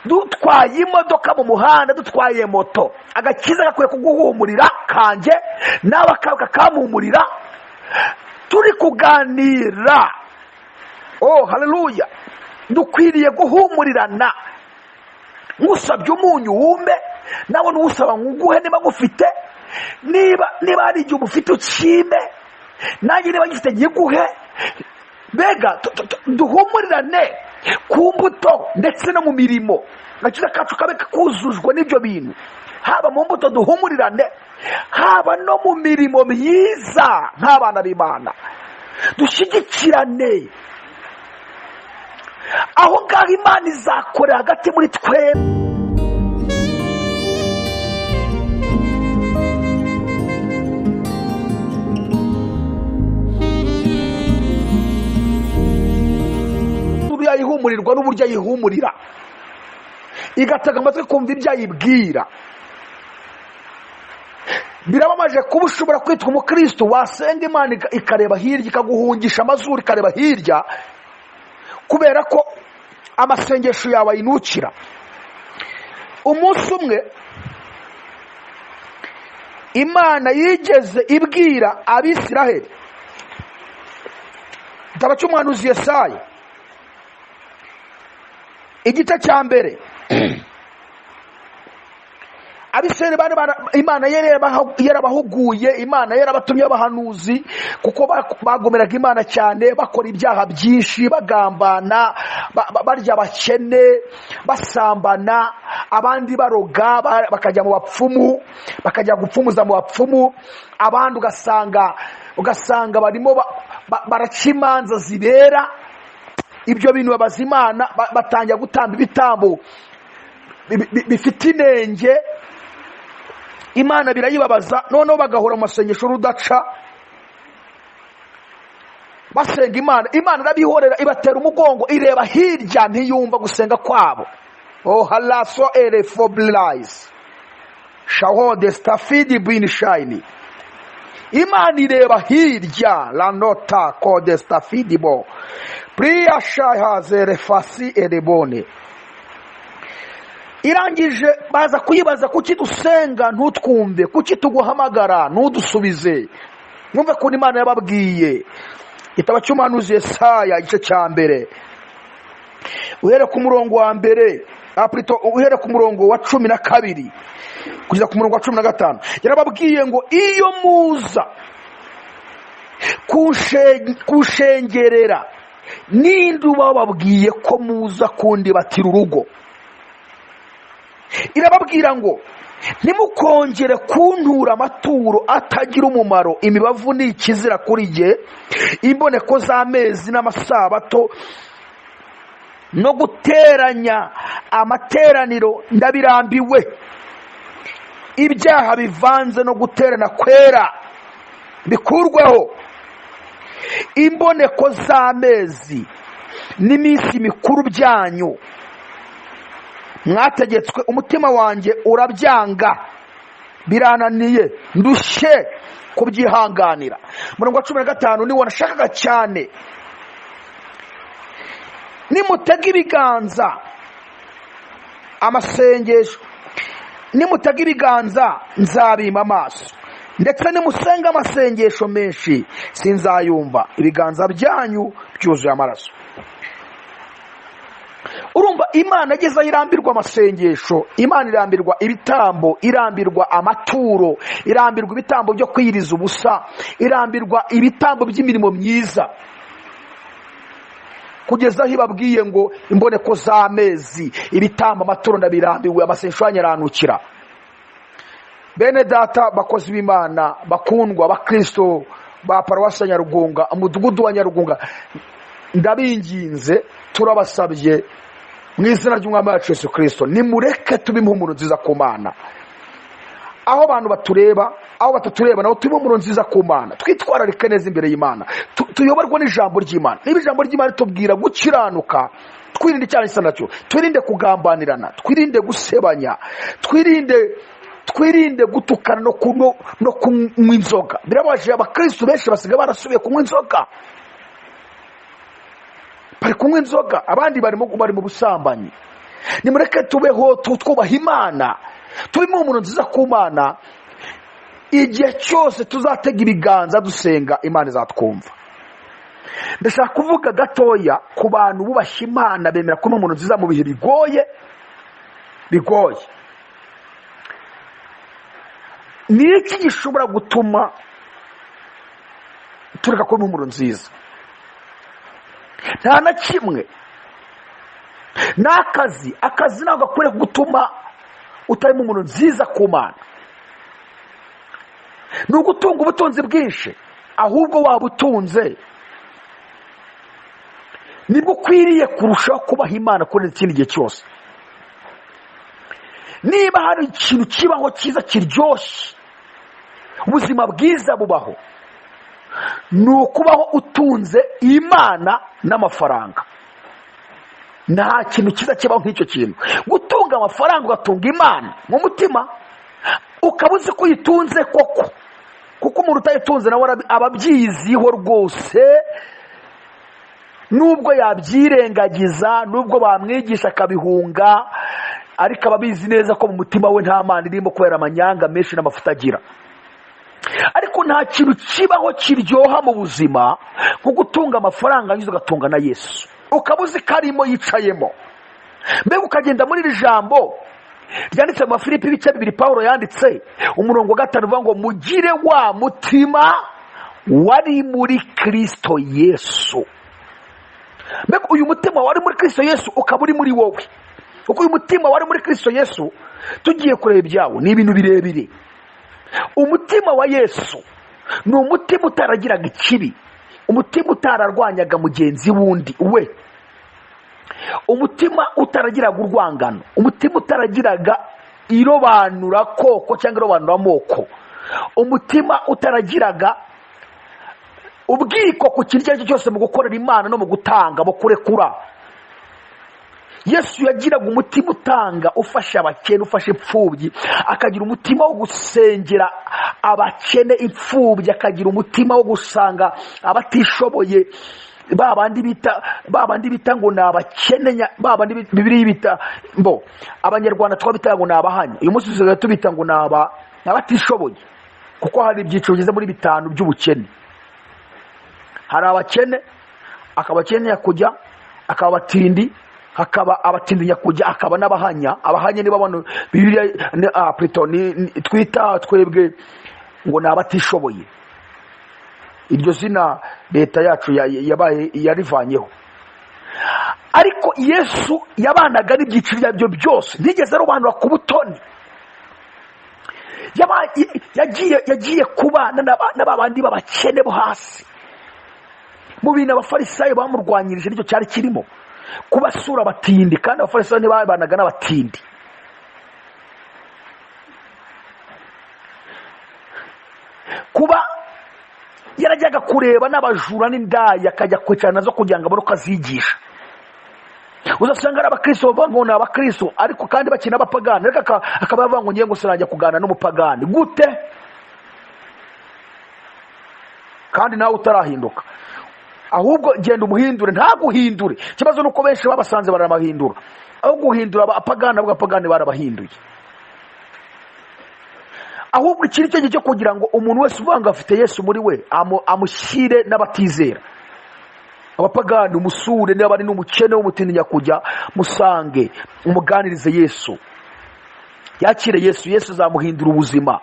dutwaye imodoka mu muhanda, dutwaye moto, agakiza gakwiye kuguhumurira kanjye nawe kamuhumurira, turi kuganira. Oh haleluya. Dukwiriye guhumurirana. Ngusabye umunyu wumbe, nawe n'usaba nguhe niba gufite, niba ari igihe umufite ukime, nanjye niba ngifite ngiguhe. Bega duhumurirane ku mbuto ndetse no mu mirimo. Agakiza kacu kabe kuzujwe n'ibyo bintu, haba mu mbuto duhumurirane, haba no mu mirimo myiza nk'abana b'Imana. Dushyigikirane. Aho ngaho Imana izakorera hagati muri twebwe. Uburyo ayihumurirwa n'uburyo ayihumurira, igatega amatwi kumva ibyo ayibwira. Birabamaje kuba ushobora kwitwa umukristo, wasenga Imana ikareba hirya, ikaguhungisha amazuru ikareba hirya, kubera ko amasengesho yawe ayinukira. Umunsi umwe Imana yigeze ibwira Abisiraheli, igitabo cy'umuhanuzi Yesaya igice cya mbere. Abisiraheli Imana yarabahuguye, Imana yarabatumye abahanuzi, kuko bagomeraga Imana cyane, bakora ibyaha byinshi, bagambana, barya abakene, basambana, abandi baroga, bakajya mu bapfumu, bakajya gupfumuza mu bapfumu. Abandi ugasanga barimo baraca imanza zibera. Ibyo bintu babaza Imana, batangira gutamba ibitambo bifite inenge. Imana birayibabaza, noneho bagahora mu masengesho rudaca basenga Imana. Imana irabihorera, ibatera umugongo, ireba hirya, ntiyumva gusenga kwabo. Oh halaso erefoblize shaho de stafidi bin shine. Imana ireba hirya, la nota ko de stafidi bo priya shahaze refasi erebone. Irangije baza kuyibaza, kuki dusenga ntutwumve, kuki tuguhamagara ntudusubize? Mwumve ko Imana yababwiye. Igitabo cy'umuhanuzi Yesaya igice cya mbere, uhere ku murongo wa mbere, uhere ku murongo wa 12 kugeza ku murongo wa 15. Yarababwiye ngo iyo muza kushengerera, ninde bababwiye ko muza kundi batira urugo? Irababwira ngo ntimukongere kuntura amaturo atagira umumaro, imibavu ni ikizira kuri jye, imboneko z'amezi n'amasabato no guteranya amateraniro ndabirambiwe. Ibyaha bivanze no guterana kwera bikurweho. Imboneko z'amezi n'iminsi mikuru byanyu mwategetswe, umutima wanjye urabyanga, birananiye, ndushye kubyihanganira. Murongo wa 15 niwo nashakaga cyane. Nimutega ibiganza, amasengesho, nimutega ibiganza nzabima amaso, ndetse nimusenga amasengesho menshi sinzayumva, ibiganza byanyu byuzuye amaraso. Urumva Imana ageza irambirwa amasengesho, Imana irambirwa ibitambo, irambirwa amaturo, irambirwa ibitambo byo kwiriza ubusa, irambirwa ibitambo by'imirimo myiza, kugeza aho ibabwiye ngo imboneko z'amezi, ibitambo, amaturo ndabirambiwe, amasengesho yanyu aranukira. Bene data bakozi b'Imana bakundwa, abakristo ba paruwasi ya Nyarugunga, umudugudu wa Nyarugunga, ndabinginze, turabasabye mu izina ry'Umwami wacu Yesu Kristo, nimureke tube impumuro nziza ku Mana. Aho abantu batureba, aho batatureba, naho tube impumuro nziza ku Mana. Twitwararike neza imbere y'Imana, tuyoborwa n'ijambo ry'Imana. Niba ijambo ry'Imana tubwira gukiranuka, twirinde icyaha gisa nacyo, twirinde kugambanirana, twirinde gusebanya, twirinde gutukana no kunywa inzoga. Birabaje, abakristo benshi basigaye barasubiye kunywa inzoga, bari kunywa inzoga, abandi bari mu busambanyi. nimureke tubeho twubaha Imana, tube impumuro nziza ku Mana. Igihe cyose tuzatega ibiganza dusenga, Imana izatwumva. Ndashaka kuvuga gatoya ku bantu bubashye Imana, bemera ko impumuro nziza mu bihe bigoye. Ni iki gishobora gutuma tureka kuba impumuro nziza? Nta na kimwe. N'akazi ntabwo gakwiriye gutuma utari impumuro nziza ku Mana. Ni ugutunga ubutunzi bwinshi, ahubwo waba utunze nibwo ukwiriye kurushaho kubaha Imana kurenza ikindi gihe cyose. Niba hari ikintu kibaho cyiza kiryoshye, ubuzima bwiza bubaho, ni ukubaho utunze Imana n'amafaranga. Nta kintu cyiza kibaho nk'icyo kintu. Gutunga amafaranga ugatunga Imana mu mutima, ukaba uzi ko uyitunze koko, kuko umuntu utayitunze nawe aba abyiziho rwose. Nubwo yabyirengagiza, nubwo bamwigisha akabihunga, ariko aba abizi neza ko mu mutima we nta Mana irimo, kubera amanyanga menshi n'amafuta agira. Ariko nta kintu kibaho kiryoha mu buzima nko gutunga amafaranga nyuze ugatunga na Yesu, ukaba uzi ko arimo yicayemo. Mbega ukagenda muri iri jambo ryanditse mu Filipi ibice 2 Pawulo yanditse, umurongo wa 5 uvuga ngo mugire wa mutima wari muri Kristo Yesu. Mbega uyu mutima wari muri Kristo Yesu ukaba uri muri wowe. Uko uyu mutima wari muri Kristo Yesu, tugiye kureba ibyawo ni ibintu birebire. Umutima wa Yesu ni umutima utaragiraga ikibi, umutima utararwanyaga mugenzi wundi we, umutima utaragiraga urwangano, umutima utaragiraga irobanura koko cyangwa irobanura amoko, umutima utaragiraga ubwiko ku kintu icyo ari cyo cyose mu gukorera Imana no mu gutanga, mu kurekura. Yesu yagiraga umutima utanga, ufasha abakene, ufasha imfubyi, akagira umutima wo gusengera abakene, imfubyi, akagira umutima wo gusanga abatishoboye, babandi bita ngo ni abakene, babandi Bibiliya bita abanyarwanda twabita ngo ni abahanya. Uyu munsi tuziga tubita ngo ni abatishoboye, kuko hari ibyiciro bigeze muri 5 by'ubukene. Hari abakene, akaba akene nyakujya, akaba abatindi, hakaba abatindi nyakujya, akaba n'abahanya. Abahanya nibo abantu Bibiliya twita twebwe ngo ni abatishoboye. Iryo zina leta yacu yabaye yarivanyeho. Ariko Yesu yabanaga n'ibyiciro byabyo byose, ntigeze arobanura ku butoni. Yagiye kubana n'abandi b'abakene bo hasi. Mu bintu abafarisayo bamurwanyirije nicyo cyari kirimo, kubasura abatindi, kandi abafarisayo ntibabanaga n'abatindi. Kuba yarajyaga kureba n'abajura n'indaya, akajya kwicarana nazo kugira ngo abone uko azigisha. Uzasanga ari abakristo bavuga ngo ni abakristo, ariko kandi bakina abapagani, ariko akaba yavuga ngo ngiye gusangira kuganira n'umupagani. Gute? Kandi nawe utarahinduka, ahubwo genda umuhindure, ntaguhindure. Ikibazo nuko benshi babasanze baramahindura, aho guhindura abapagani barabahinduye. Ahubwo ikiri cyo cyo kugira ngo umuntu wese uvanga afite Yesu muri we amushyire n'abatizera. Abapagani umusure, niba ari n'umukene w'umutindi nyakujya, musange umuganirize Yesu, yakire Yesu. Yesu azamuhindura ubuzima,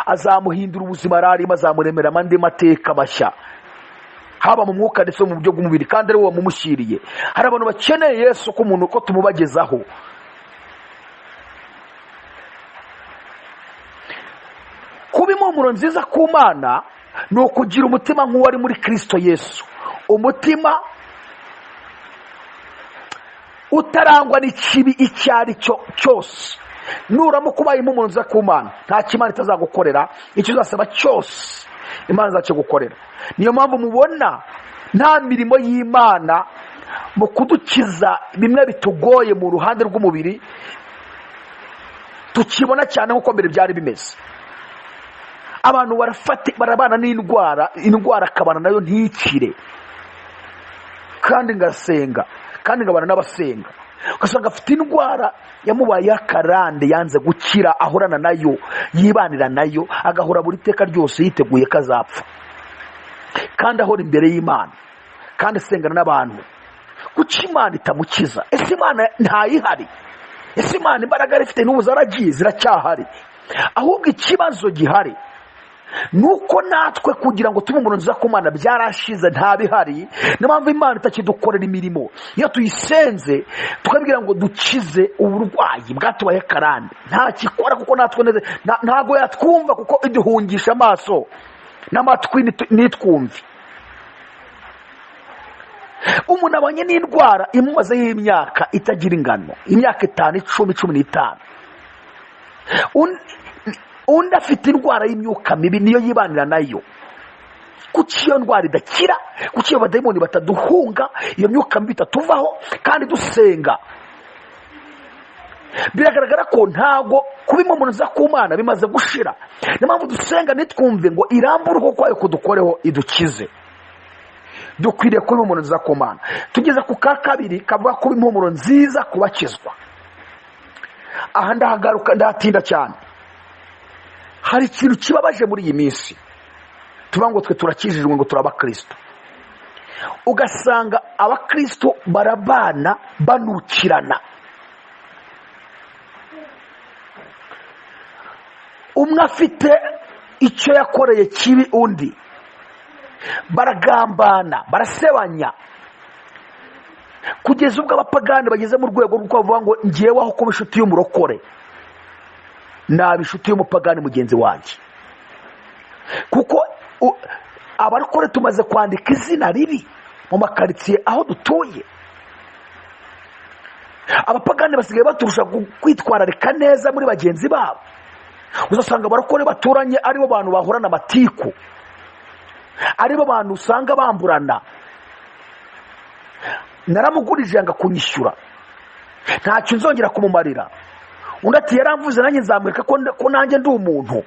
azamuhindura ubuzima ararimo, azamuremera amande mateka mashya, haba mu mwuka ndetse mu buryo bw'umubiri, kandi ari wowe mumushyiriye. Hari abantu bakeneye Yesu ko umuntu uko tumubagezaho. Kuba impumuro nziza ku Mana ni ukugira umutima nk'uwari muri Kristo Yesu, umutima utarangwa n'ikibi icyo ari cyo cyose. Nuramuka ubaye impumuro nziza ku Mana, nta kimana itazagukorera, icyo uzasaba cyose Imana izagukorera. Niyo mpamvu mubona nta mirimo y'Imana mu kudukiza bimwe bitugoye mu ruhande rw'umubiri tukibona cyane nk'uko mbere byari bimeze. Abantu barabana n'indwara akabana nayo ntikire, kandi ngasenga, kandi ngabana n'abasenga. ugasanga afite indwara yamubaye akarande, yanze gukira, ahorana nayo, yibanira nayo, agahora buri teka ryose yiteguye ko azapfa, kandi ahora imbere y'Imana, kandi asengana n'abantu. Kuki Imana itamukiza? Ese Imana ntayihari? Ese Imana imbaraga ifite n'ubu zaragiye ziracyahari? Ahubwo ikibazo gihari nuko natwe kugira ngo tube umuntu nziza ku Mana byarashize, ntabihari. Niyo mpamvu Imana itakidukorera imirimo. Iyo tuyisenze tukabwira ngo dukize uburwayi bwatubaye akarande, ntakikora kuko natwe ntago yatwumva, kuko iduhungisha amaso n'amatwi nitwumve. Umuntu abanye n'indwara imumazeho imyaka itagira ingano, imyaka 5, 10, 15. Undi afite indwara y'imyuka mibi, niyo yibanira nayo. Kuki iyo ndwara idakira? Kuki iyo badayimoni bataduhunga, iyo myuka mibi itatuvaho kandi dusenga? Biragaragara ko ntago kuba umuntu nziza ku Mana bimaze gushira. Niyo mpamvu dusenga nitwumve ngo irambure uko kwayo kudukoreho idukize. Dukwiriye kuba umuntu nziza ku Mana. Tugeze ku ka kabiri kavuga kuba impumuro nziza kubakizwa. Aha ndahagaruka, ndatinda cyane. Hari ikintu kibabaje muri iyi minsi, tuvuga ngo twe turakijijwe, ngo turi abakristo. Ugasanga abakristo barabana banukirana. Umwe afite icyo yakoreye kibi undi, baragambana, barasebanya, kugeza ubwo abapagani bageze mu rwego rwo kuvuga ngo ngiyeho aho kuba inshuti y'umurokore naba inshuti y'umupagani mugenzi wanjye. Kuko abarokore tumaze kwandika izina ribi mu makaritsiye aho dutuye. Abapagani basigaye baturusha kwitwararika neza muri bagenzi babo. Uzasanga abarokore baturanye aribo bantu bahorana amatiku, aribo bantu usanga bamburana. Naramugurije yanga kunyishyura, ntacyo nzongera kumumarira. Undi ati yaramvuze nanjye nzamwereka ko nanjye ndi umuntu.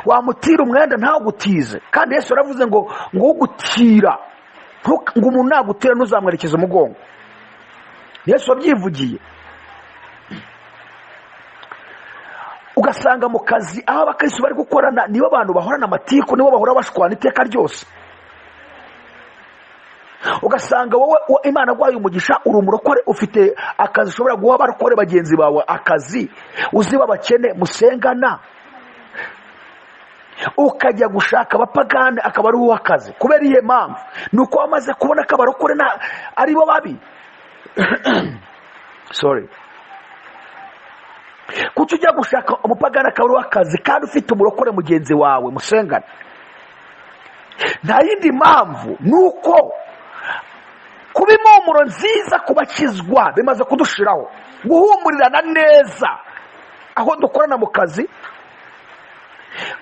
Wamutira umwenda ntagutize, kandi Yesu yaravuze ngo ugutira, ngo umuntu nagutera ntuzamwerekeze umugongo. Yesu wabyivugiye. Ugasanga mu kazi aho abakristo bari gukorana nibo abantu bahorana amatiku, nibo bahora bashwana iteka ryose. Ugasanga wowe Imana gwaye umugisha, uri umurokore, ufite akazi ushobora guha abarokore bagenzi bawe, akazi uziba abakene musengana, ukajya gushaka abapagani akaba ari uwo akazi. Kubera iyihe mpamvu? Nuko wamaze kubona ko abarokore ari bo babi. Sorry. Kuki ujya gushaka umupagani akaba ari uwo akazi kandi ufite umurokore mugenzi wawe musengana? Nta yindi mpamvu, nuko kuba impumuro nziza kubakizwa bimaze kudushiraho. Guhumurirana neza aho dukorana mu kazi,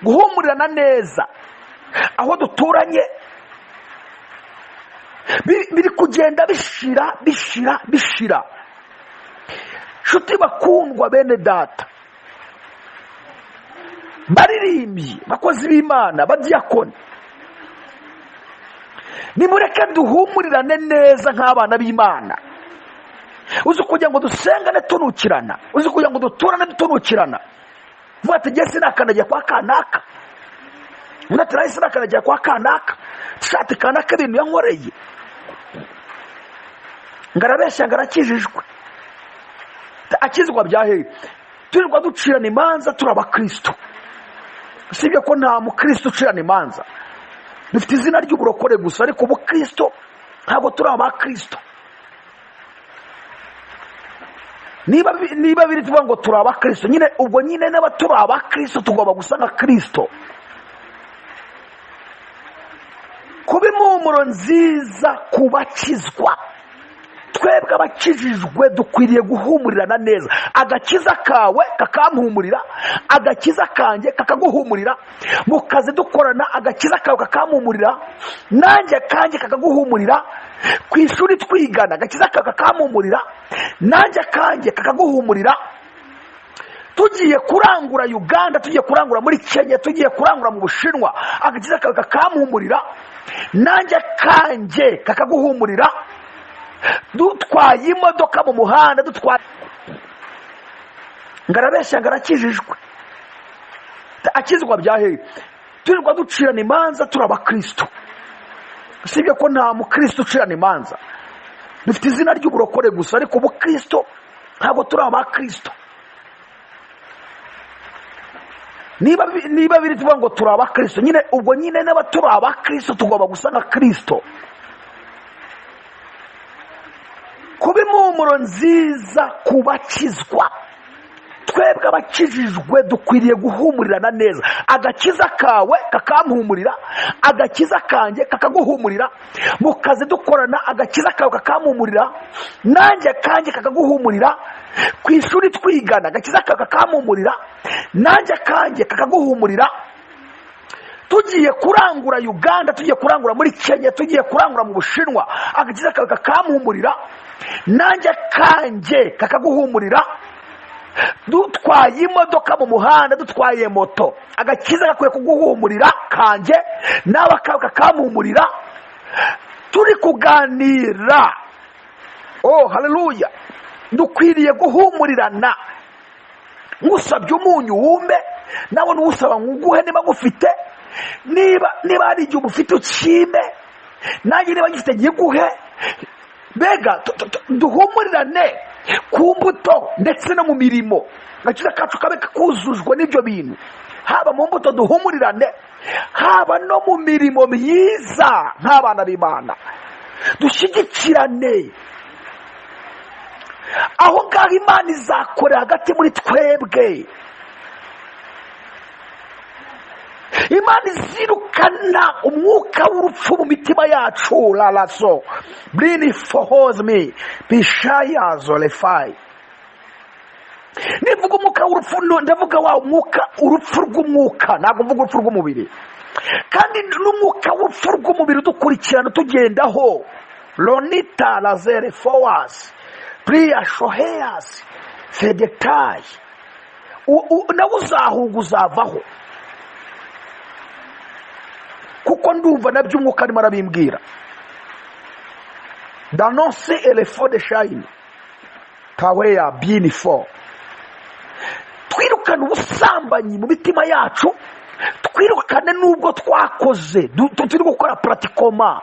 guhumurirana neza aho duturanye, biri kugenda bishira. Nshuti bakundwa, bene data, baririmbyi, bakozi b'Imana, badiyakoni, nimureke duhumurirane neza nk'abana b'Imana. Uzi kugira ngo dusengane tunukirana, uzi kugira ngo duturane tunukirana. Vuga ati ngiye sinakandagiye kwa kanaka, undi ati nawe sinakandagiye kwa kanaka, shati kanaka ibintu yankoreye, ngarabeshya ngarakijijwe. Akizwa byahe? Turirwa ducirana imanza turi abakristo. Usibye ko nta mukristo ucirana imanza, dufite izina ry'uburokore gusa, ariko ubukristo ntabwo turi abakristo. Niba biri tuvuga ngo turi abakristo, nyine ubwo nyine n'aba turi abakristo tugomba gusa nka Kristo. Kuba impumuro nziza kubakizwa. Twebwe abakijijwe dukwiriye guhumurirana neza. Agakiza kawe kakampumurira, agakiza kanjye kakaguhumurira. Mu kazi dukorana, agakiza kawe kakampumurira, nanjye kanjye kakaguhumurira. Ku ishuri twigana, agakiza kawe kakampumurira, nanjye kanjye kakaguhumurira. Tugiye kurangura Uganda, tugiye kurangura muri Kenya, tugiye kurangura mu Bushinwa, agakiza kawe kakampumurira, nanjye kanjye kakaguhumurira. dutwaye imodoka mu muhanda, dutwaye ngarabeshya ngarakijijwe. Akizwa byahe turirwa ducirana imanza turi abakristo. Sibyo ko nta mukristo ucirana imanza, dufite izina ry'uburokore gusa, ariko ubukristo ntabwo turi abakristo. Niba biri tuvuga ngo turi abakristo, nyine ubwo nyine n'aba turi abakristo tugomba gusa nka Kristo. Kuba impumuro nziza kubakizwa. Twebwe abakijijwe dukwiriye guhumurirana neza. Agakiza kawe kakampumurira, agakiza kanjye kakaguhumurira. Mu kazi dukorana, agakiza kawe kakampumurira, nanjye kanjye kakaguhumurira. Ku ishuri twigana, agakiza kawe kakampumurira, nanjye kanjye kakaguhumurira. Tugiye kurangura Uganda, tugiye kurangura muri Kenya, tugiye kurangura mu Bushinwa, agakiza kawe kakampumurira, nanjye kanjye kakaguhumurira. Dutwaye imodoka mu muhanda, dutwaye moto, agakiza gakwiye kuguhumurira kanjye, nawe kawe kakampumurira. Turi kuganira, haleluya, dukwiriye guhumurirana. Ngusabye umunyu wumbe, nawe n'usaba nguhe niba ngufite. Niba ari igihe umufite ukime, nanjye niba ngifite ngiguhe. Mbega duhumurirane ku mbuto ndetse no mu mirimo. Agakiza kacu kabe kuzujwe n'ibyo bintu, haba mu mbuto duhumurirane, haba no mu mirimo myiza nk'abana b'Imana. Dushyigikirane. Aho ngaho Imana izakorera hagati muri twebwe. Imana izirukana umwuka w'urupfu mu mitima yacu. Lalaso brini fohoz me bishayazo lefai. Nivuga umwuka w'urupfu, ndavuga wa umwuka, urupfu rw'umwuka, ntabwo mvuga urupfu rw'umubiri. Kandi n'umwuka w'urupfu rw'umubiri dukurikirana tugendaho. Lonita lazere fowas priya shoheas fedetai. Nawe uzahuga, uzavaho, kuko ndumva nabyo umwuka arimo arabimbwira. Danonse elefo de shayini taweya binifo. Twirukane ubusambanyi mu mitima yacu, twirukane n'ubwo twakoze turi gukora pratikoma,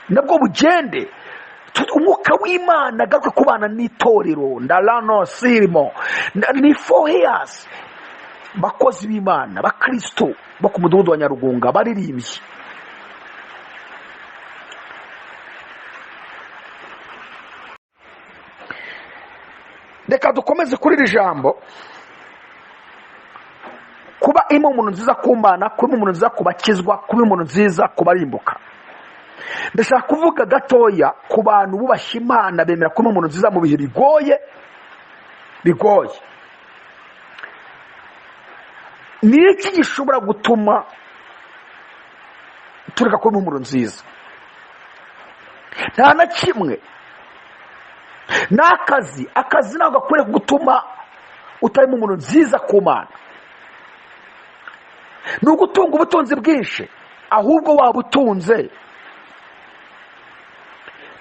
nabwo bugende. Umwuka w'Imana agaruke kubana n'itorero. Ndarano sirimo ni 4 years. Bakozi b'Imana, abakristo bo ku mudugudu wa Nyarugunga baririmbye. Reka dukomeze kuri iri jambo, kuba impumuro nziza ku Mana, kuba impumuro nziza kubakizwa, kuba impumuro nziza kubarimbuka. Ndashaka kuvuga gatoya ku bantu bubashye Imana, bemera kuba impumuro nziza mu bihe bigoye. Ni iki gishobora gutuma tureka kuba impumuro nziza? Nta na kimwe. Akazi ntabwo gakwiriye gutuma utari impumuro nziza ku Mana. Ni ugutunga ubutunzi bwinshi, ahubwo waba utunze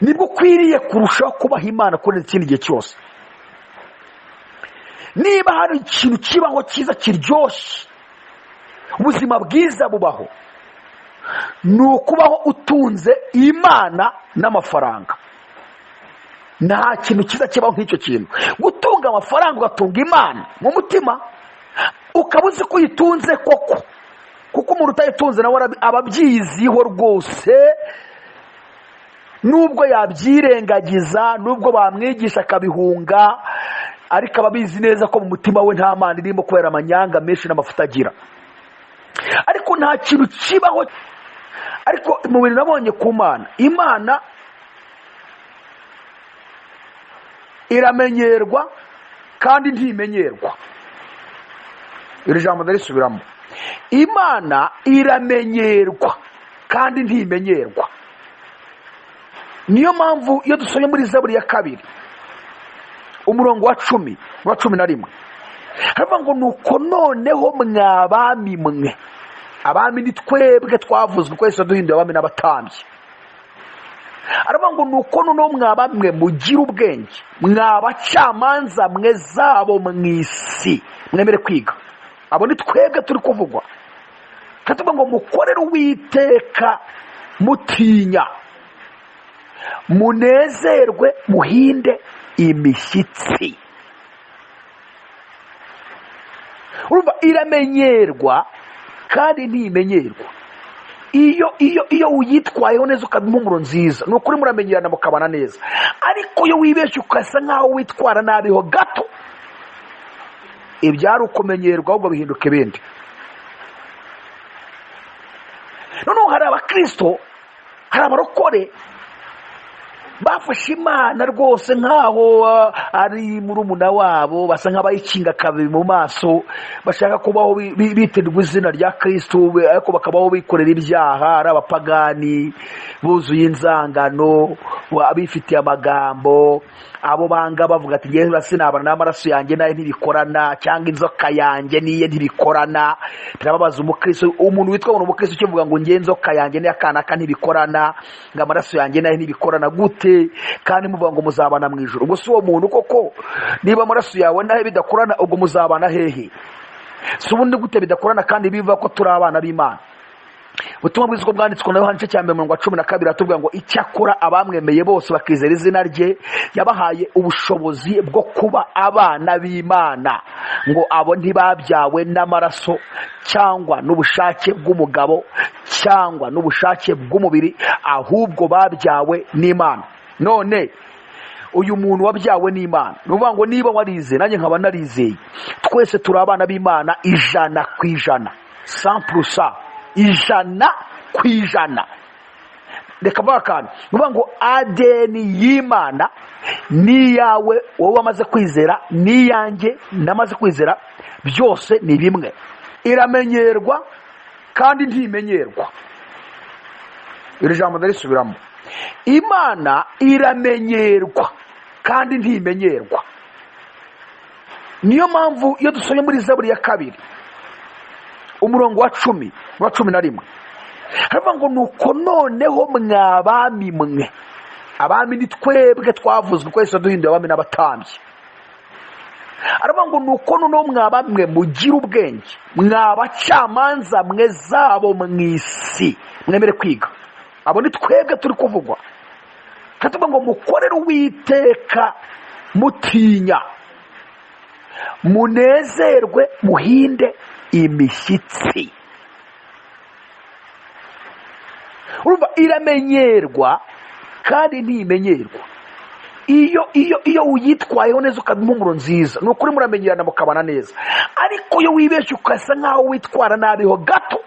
nibwo ukwiriye kurushaho kubaha Imana kurenza ikindi gihe cyose. Niba hari ikintu kibaho cyiza kiryoshye, ubuzima bwiza bubaho, ni ukubaho utunze Imana n'amafaranga. Nta kintu cyiza kibaho nk'icyo kintu. Gutunga amafaranga ugatunga Imana mu mutima, ukaba uzi ko uyitunze koko, kuko umuntu utayitunze nawe ababyiziho rwose. Nubwo yabyirengagiza, nubwo bamwigisha akabihunga, ariko ababizi neza ko mu mutima we nta Mana irimo, kubera amanyanga menshi n'amafuta agira. Ariko nta kintu kibaho. Ariko mu bintu nabonye ku Mana, Imana iramenyerwa kandi ntimenyerwa. Iri jambo ndarisubiramo. Imana iramenyerwa kandi ntimenyerwa. Niyo mpamvu iyo dusomye muri Zaburi ya 2 umurongo wa 11 haravuga ngo nuko noneho mwabami mwe. Abami ni twebwe twavuzwe ko Yesu duhinduye abami n'abatambyi. aravuga ngo nuko noneho mwaba mwe mugira ubwenge, mwabacamanza mwe zabo mu isi, mwemere kwiga. Abo ni twebwe turi kuvugwa. Katuvuga ngo mukorere Uwiteka mutinya, munezerwe, muhinde imishyitsi. Urumva iramenyerwa kandi ntimenyerwa. Iyo uyitwayeho neza ukaba impumuro nziza, ni ukuri muramenyerana mukabana neza. Ariko iyo wibeshye ukasa nkaho witwara nabiho gato, ibyari ukumenyerwa ahubwo bihinduka ibindi. Noneho hari abakristo, hari abarokore bafashe Imana rwose nkaho ari murumuna wabo, basa nk'abayikinga kabiri mu maso, bashaka kubaho biterwa izina rya Kristo, ariko bakabaho bikorera ibyaha, ari abapagani buzuye inzangano, abifitiye amagambo, abo banga bavuga ati ngewe sinabana n'amaraso yanjye naye ntibikorana, cyangwa inzoka yanjye niye ntibikorana. Turababaza umukristo, umuntu witwa ngo umukristo ukivuga ngo ngewe inzoka yanjye niye akanaka ntibikorana, ngo amaraso yanjye naye ntibikorana gute kandi muvuga ngo muzabana mu ijuru? Ubwo si uwo muntu koko? Niba amaraso yawe nahe bidakorana, ubwo muzabana hehe? Si ubundi gute bidakorana kandi biva ko turi abana b'Imana? Ubutumwa bwiza bwanditswe na Yohana igice cya 12 atubwira ngo icyakora abamwemeye bose bakizera izina rye yabahaye ubushobozi bwo kuba abana b'Imana, ngo abo ntibabyawe n'amaraso cyangwa n'ubushake bw'umugabo cyangwa n'ubushake bw'umubiri, ahubwo babyawe n'Imana. None uyu muntu wabyawe n'Imana, nuvuga ngo niba warize nanjye nkaba narizeye, twese turi abana b'Imana 100%, 100%, 100%. Reka bakana nuvuga ngo adeni y'Imana ni yawe wowe wamaze kwizera, ni yanjye namaze kwizera, byose ni bimwe. Iramenyerwa kandi ntimenyerwa. Iri jambo ndarisubiramo. Imana iramenyerwa kandi ntimenyerwa. Niyo mpamvu iyo dusomye muri Zaburi ya 2 umurongo wa 11 haravuga ngo nuko noneho mwabami mwe. Abami ni twebwe twavuzwe twese duhinduye abami n'abatambyi. Aravuga ngo nuko noneho mwabami mwe mugira ubwenge, mwabacamanza mwe zabo mu isi, mwemere kwiga. Abo ni twebwe turi kuvugwa. Katuvuga ngo mukorere Uwiteka mutinya, munezerwe, muhinde imishyitsi. Urumva iramenyerwa kandi ntimenyerwa. Iyo uyitwayeho neza ukaba impumuro nziza, ni ukuri muramenyerana mukabana neza. Ariko iyo wibeshye ukasa nkaho witwara nabiho gato,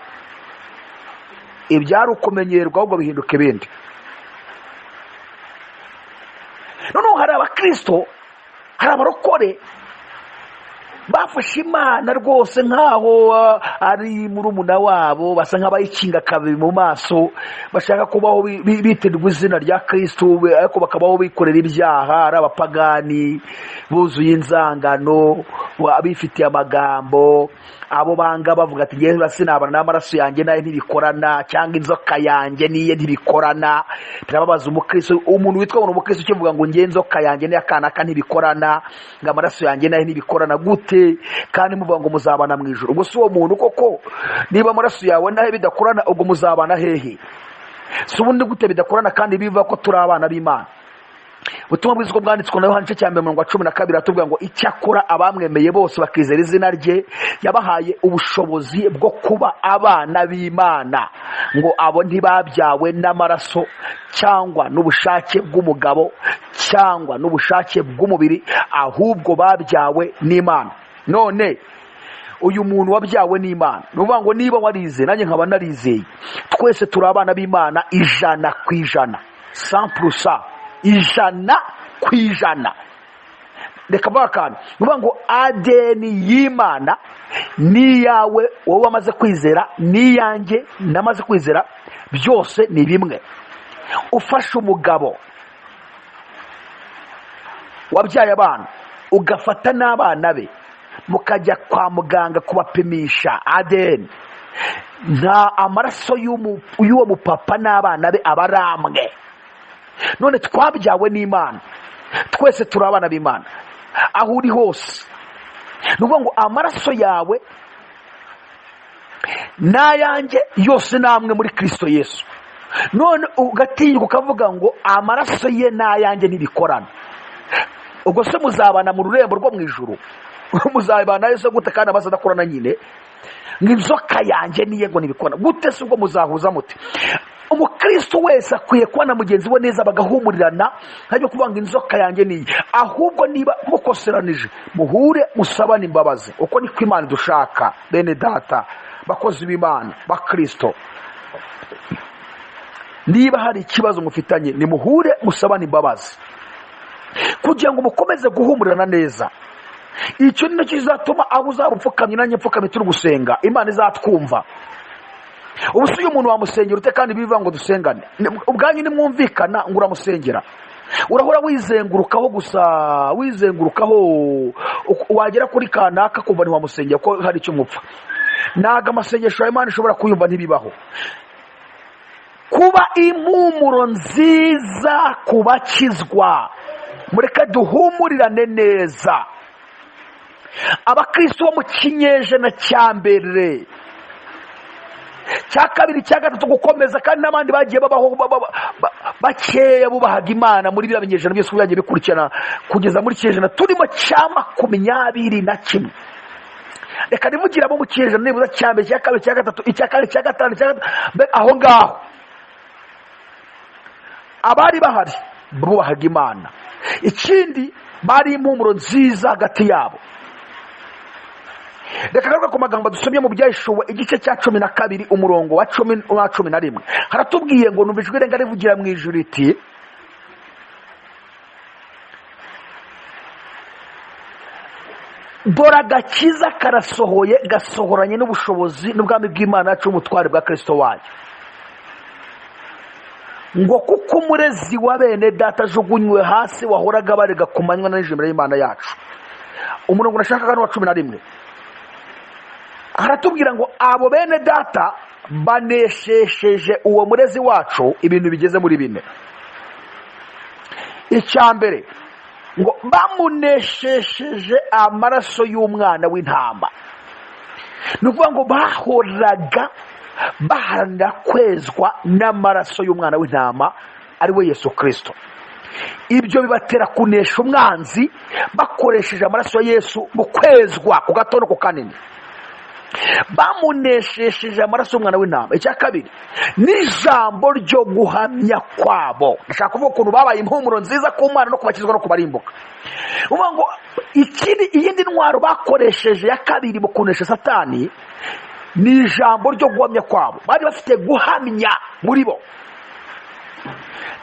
ibyari ukumenyerwa ahubwo bihinduka ibindi. Noneho hari abakristo, hari abarokore bafashe Imana rwose nkaho ari murumuna wabo, basa nk'abayikinga kabiri mu maso, bashaka kubaho biterwa izina rya Kristo, ariko bakabaho bikorera ibyaha, ari abapagani buzuye inzangano, abifitiye amagambo, abo banga bavuga ati ngewe sinabana n'amaraso yanjye naye ntibikorana, cyangwa inzoka yanjye niye ntibikorana. Turababaza umukristo, umuntu witwa ngo umukristo ukivuga ngo ngewe inzoka yanjye niye akanaka ntibikorana, ngo amaraso yanjye naye ntibikorana gute kandi muvuga ngo muzabana mu ijuru? Ubwo si uwo muntu koko? Niba amaraso yawe nahe bidakorana, ubwo muzabana hehe? Si ubundi gute bidakorana kandi biva ko turi abana b'Imana? Ubutumwa bwiza bwanditswe na Yohana igice cya 12 atubwira ngo icyakora abamwemeye bose bakizera izina rye yabahaye ubushobozi bwo kuba abana b'Imana, ngo abo ntibabyawe n'amaraso cyangwa n'ubushake bw'umugabo cyangwa n'ubushake bw'umubiri, ahubwo babyawe n'Imana. None uyu muntu wabyawe n'Imana, nuvuga ngo niba warize nanjye nkaba narizeye, twese turi abana b'Imana 100%, 100%, 100%. Reka bakana nuvuga ngo adeni y'Imana ni yawe wowe wamaze kwizera, ni yanjye namaze kwizera, byose ni bimwe. Ufashe umugabo wabyaye abana, ugafata n'abana be mukajya kwa muganga kubapimisha ADN, nta amaraso y'uwo mupapa n'abana be abaramwe. none twabyawe n'Imana, twese turi abana b'Imana aho uri hose. Ni ukuvuga ngo amaraso yawe n'ayanjye yose namwe muri Kristo Yesu. None ugatinyuka ukavuga ngo amaraso ye n'ayanjye ntibikorana, ubwo se muzabana mu rurembo rwo mu ijuru? Muzabana Yesu gute kandi amaze adakorana nyine? Nk'inzoka yanjye niye ngo ntibikorana gute se ubwo muzahuza muti? Umukristo wese akwiye kubona mugenzi we neza bagahumurirana, ntajya kuvuga ngo inzoka yanjye niye. Ahubwo niba mukoseranije muhure musabane imbabazi, uko niko Imana dushaka. Bene data bakozi b'Imana bakristo, niba hari ikibazo mufitanye nimuhure musabane imbabazi kugira ngo mukomeze guhumurirana neza. Icyo ni cyo kizatuma aho uzaba upfukamye nanjye mfukamye turi gusenga Imana izatwumva. Ubu si umuntu wamusengera ute kandi bivuga ngo dusengane? Ubwanyu nimwumvikana ngo uramusengera, urahora wizengurukaho gusa, wizengurukaho, wagera kuri kanaka kumva ntiwamusengera ko hari icyo mupfa. Naga amasengesho y'Imana ishobora kuyumva ntibibaho. Kuba impumuro nziza kubakizwa, mureke duhumurirane neza. Abakristo bo mu kinyejana cya mbere, cya kabiri, cya gatatu gukomeza, kandi n'abandi bagiye babaho bakeya bubahaga Imana muri biriya binyejana byose byagiye bikurikirana kugeza muri kinyejana turimo cya 21. Reka nimugira abo mu kinyejana nibuza cya mbere, cya kabiri, cya gatatu, icya kane, cya gatanu, aho ngaho abari bahari bubahaga Imana. Ikindi bari impumuro nziza hagati yabo. Reka garuka ku magambo dusomye mu Byahishuwe igice cya 12 umurongo wa 11. Haratubwiye ngo numva ijwi rirenga rivugira mu ijuru riti, dore agakiza karasohoye gasohoranye n'ubushobozi n'ubwami bw'Imana yacu umutware bwa Kristo wayo, ngo kuko umurezi wa bene data ajugunywe hasi wahoraga barega ku manywa na nijoro y'Imana yacu. Umurongo nashaka kano wa 11 haratubwira ngo abo bene data baneshesheje uwo murezi wacu ibintu bigeze muri 4. Icya mbere ngo bamuneshesheje amaraso y'umwana w'intama. Ni ukuvuga ngo bahoraga baharanira kwezwa n'amaraso y'umwana w'intama ari we Yesu Kristo. Ibyo bibatera kunesha umwanzi bakoresheje amaraso ya Yesu mu kwezwa ku gato no ku kanini. Bamuneshesheje amaraso y'umwana w'intama. Icya kabiri n'ijambo ryo guhamya kwabo. Ndashaka kuvuga ukuntu babaye impumuro nziza ku Mana no kubakizwa no kubarimbuka. Uvuga ngo iyindi ntwaro bakoresheje ya kabiri mu kunesha Satani ni ijambo ryo guhamya kwabo. Bari bafite guhamya muri bo.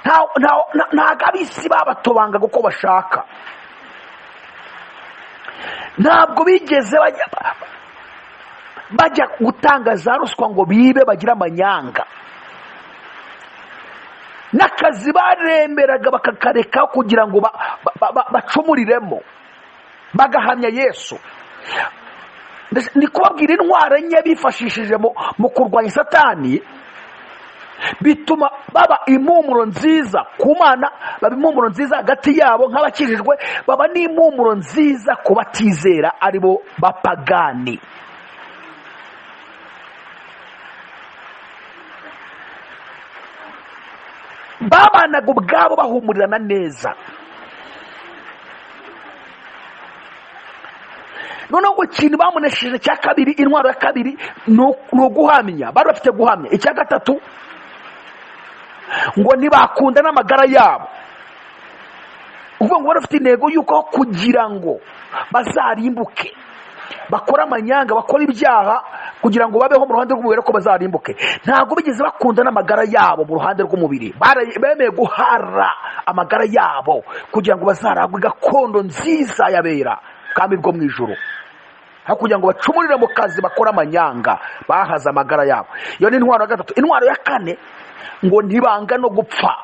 Ntago abisi babatobanga uko bashaka. Ntabwo bigeze bajya gutanga za ruswa ngo bibe bagira amanyanga. N'akazi baremeraga bakakareka kugira ngo bacumuriremo bagahamya Yesu. Ni kubabwira intwaro enye bifashishije mu kurwanya Satani, bituma baba impumuro nziza ku Mana, baba impumuro nziza hagati yabo nk'abakijijwe, baba n'impumuro nziza ku batizera aribo bapagani. Babanaga ubwabo bahumurirana neza. Noneho ngo ikintu bamunesheje cya kabiri, intwaro ya kabiri ni uguhamya. Bari bafite guhamya. Icya gatatu ngo ntibakunda n'amagara yabo. Uvuga ngo bari bafite intego y'uko kugira ngo bazarimbuke, bakora amanyanga, bakora ibyaha kugira ngo babeho mu ruhande rw'umubiri ko bazarimbuke. Ntabwo bigeze bakunda n'amagara yabo mu ruhande rw'umubiri. Bemeye guhara amagara yabo kugira ngo bazaragwe gakondo nziza yabera kandi bwo mu ijuru, aho kugira ngo bacumurire mu kazi bakora amanyanga, bahaza amagara yabo. Iyo ni intwaro ya gatatu. Intwaro ya kane ngo ntibanga no gupfa.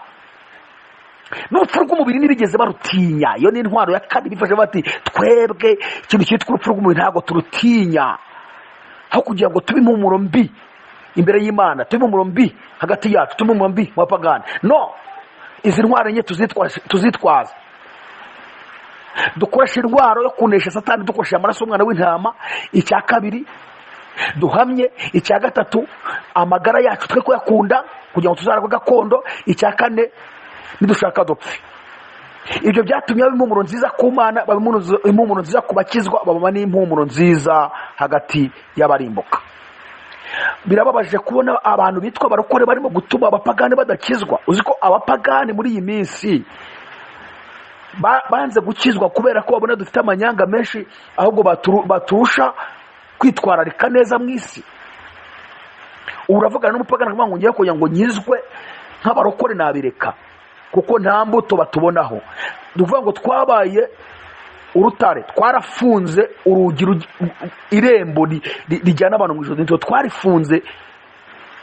N'urupfu rw'umubiri ntibigeze barutinya. Iyo ni intwaro ya kane bifashe bati twebwe ikintu cyitwa urupfu rw'umubiri ntabwo turutinya, aho kugira ngo tube impumuro mbi imbere y'Imana, tube impumuro mbi hagati yacu, tube impumuro mbi mu bapagani. No, izi ntwaro enye tuzitwaza. Dukoresha intwaro yo kunesha Satani dukoresha amaraso y'umwana w'intama. Icya kabiri, duhamye. Icya gatatu, amagara yacu twe kuyakunda kugira ngo tuzaragwe gakondo. Icya kane, nidushaka dupfe. Ibyo byatumye baba impumuro nziza ku Mana, baba impumuro nziza ku bakizwa, baba n'impumuro nziza hagati y'abarimbuka. Birababaje kubona abantu bitwa barokore barimo gutuma abapagani badakizwa. Uziko abapagani muri iyi minsi banze gukizwa kubera ko babona dufite amanyanga menshi, ahubwo baturusha kwitwararika neza mu isi. Uravugana n'umupagani akavuga ngo ngiye kugira ngo nyizwe, nk'abarokore nabireka kuko nta mbuto batubonaho. Duvuga ngo twabaye urutare, twarafunze urugi, irembo rijyana abantu mu ijuru, nitwe twarifunze.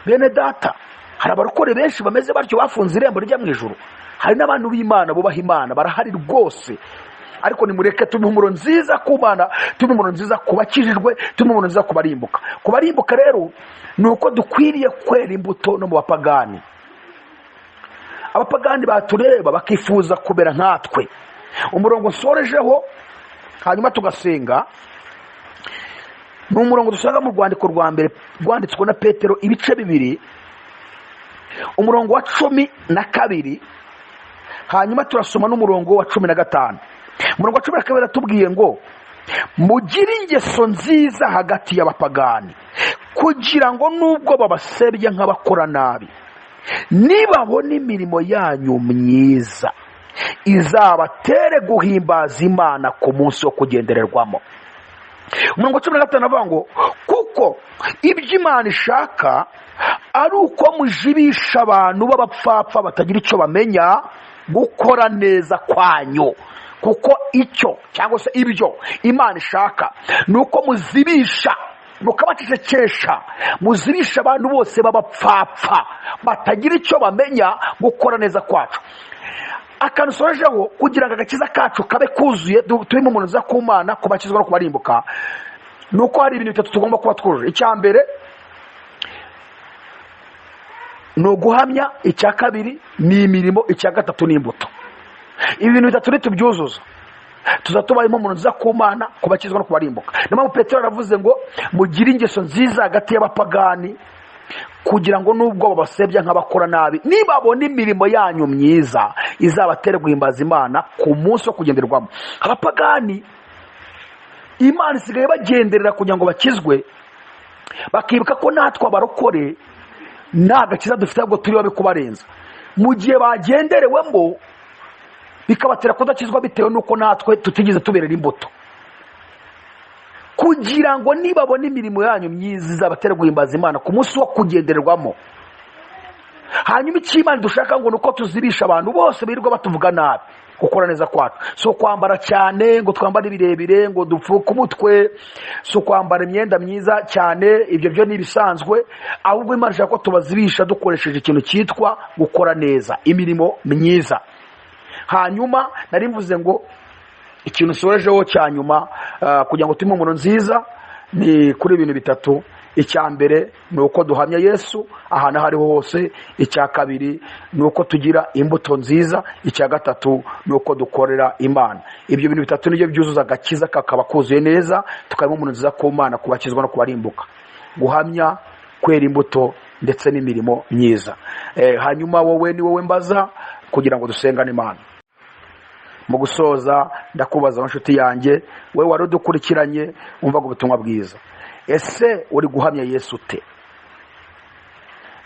Bene data, hari abarokore benshi bameze batyo bafunze irembo rijya mu ijuru. Hari n'abantu b'Imana bubaha Imana, barahari rwose. Ariko nimureke tube impumuro nziza ku Mana, tube impumuro nziza ku bakijijwe, tube impumuro nziza ku barimbuka. Ku barimbuka rero ni uko dukwiriye kwera imbuto no mu bapagani. Abapagani batureba bakifuza kubera nkatwe. Umurongo nsorejeho hanyuma tugasenga ni umurongo dusanga mu rwandiko rwa mbere rwanditswe na Petero ibice 2, umurongo wa 12, hanyuma turasoma n'umurongo wa 15. Umurongo wa 12 atubwiye ngo mugire ingeso nziza hagati y'abapagani kugira ngo nubwo babasebye nk'abakora nabi, nibabona imirimo yanyu myiza izabatere guhimbaza Imana ku munsi wo kugendererwamo. Umurongo wa 15 avuga ngo kuko ibyo Imana ishaka ari uko mujibisha abantu b'abapfapfa batagira icyo bamenya gukora neza kwanyu. Kuko icyo cyangwa se ibyo Imana ishaka ni uko muzibisha, mukabacecekesha, muzibisha abantu bose b'abapfapfa batagira icyo bamenya gukora neza kwacu. Akantu sojeho kugira ngo agakiza kacu kabe kuzuye, turimo umuntu uza ku Mana, kubakizwa no kubarimbuka, nuko hari ibintu bitatu tugomba kuba twujuje. Icya mbere ni uguhamya, icya kabiri ni imirimo, icya gatatu ni imbuto. Ibi bintu bitatu nitubyuzuza tuzatuba impumuro nziza ku Mana, kubakizwa no kubarimbuka. Niyo mpamvu Petero aravuze ngo mugire ingeso nziza hagati y'abapagani kugira ngo nubwo babasebya nk'abakora nabi, nibabona imirimo yanyu myiza izabatere guhimbaza Imana ku munsi wo kugenderwamo. Abapagani Imana isigaye bagenderera kugira ngo bakizwe, bakibuka ko natwe abarokore nta gakiza dufite ahubwo turi babe kubarenza. Mu gihe bagenderewemo bikabatera kudakizwa bitewe n'uko natwe tutigeze tuberera imbuto, kugira ngo nibabona imirimo yanyu myiza izabatere guhimbaza Imana ku munsi wo kugendererwamo. Hanyuma icy'Imana dushaka ngo nuko tuzibisha abantu bose birirwa batuvuga nabi gukora neza kwacu. So kwambara cyane ngo twambare birebire, ngo dupfuke umutwe, so kwambara imyenda myiza cyane, ibyo byo ni bisanzwe. Ahubwo Imana ishaka ko tubazibisha dukoresheje ikintu cyitwa gukora neza, imirimo myiza. Hanyuma nari mvuze ngo ikintu sorejeho cya nyuma kugira ngo tube impumuro nziza ni kuri ibintu bitatu. Icya mbere ni uko duhamya Yesu ahantu aho ariho hose. Icya kabiri ni uko tugira imbuto nziza. Icya gatatu ni uko dukorera Imana. Ibyo bintu bitatu nibyo byuzuza agakiza kakaba kuzuye neza, tukaba impumuro nziza ku Mana, kubakizwa no kubarimbuka. Guhamya, kwera imbuto ndetse n'imirimo myiza. Hanyuma wowe ni wowe mbaza kugira ngo dusengane Imana. Mu gusoza ndakubaza inshuti yanjye, we wari udukurikiranye umvaga ubutumwa bwiza, ese uri guhamya Yesu ute?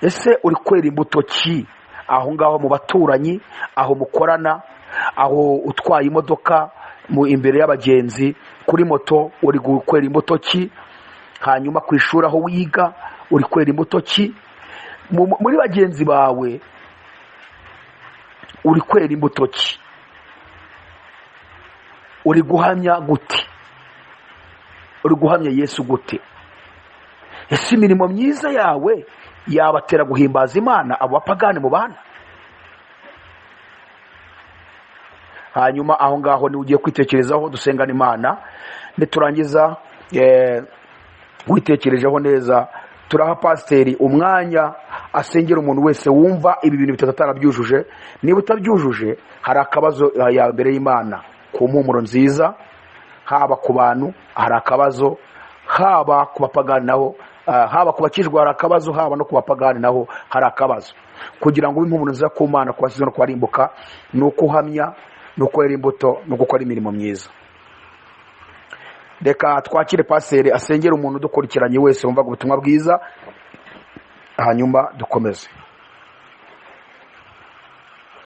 Ese uri kwera imbuto ki aho ngaho mu baturanyi, aho mukorana, aho utwaye imodoka mu imbere y'abagenzi, kuri moto uri kwera imbuto ki? Hanyuma ku ishuri aho wiga uri kwera imbuto ki? Muri bagenzi bawe uri kwera imbuto ki? Uri guhamya gute? Uri guhamya Yesu gute? Ese imirimo myiza yawe yabatera guhimbaza Imana abo bapagani mu bana? Hanyuma aho ngaho ni ugiye kwitekerezaho, dusengana Imana. Niturangiza witekerejeho neza turaha pasiteri umwanya asengera umuntu wese wumva ibi bintu bitatu atarabyujuje. Niba utabyujuje, hari akabazo ya mbere y'Imana ku mpumuro nziza, haba ku bantu hari akabazo, haba ku bapagani naho, haba ku bakijwa hari akabazo, haba no ku bapagani naho hari akabazo. Kugira ngo impumuro nziza ku Mana kubasize no kwarimbuka, nuko uhamya, nuko yera imbuto, nuko ukora imirimo myiza. Reka twakire pasiteri asengera umuntu dukurikiranye wese wumva ubutumwa bwiza, hanyuma dukomeze.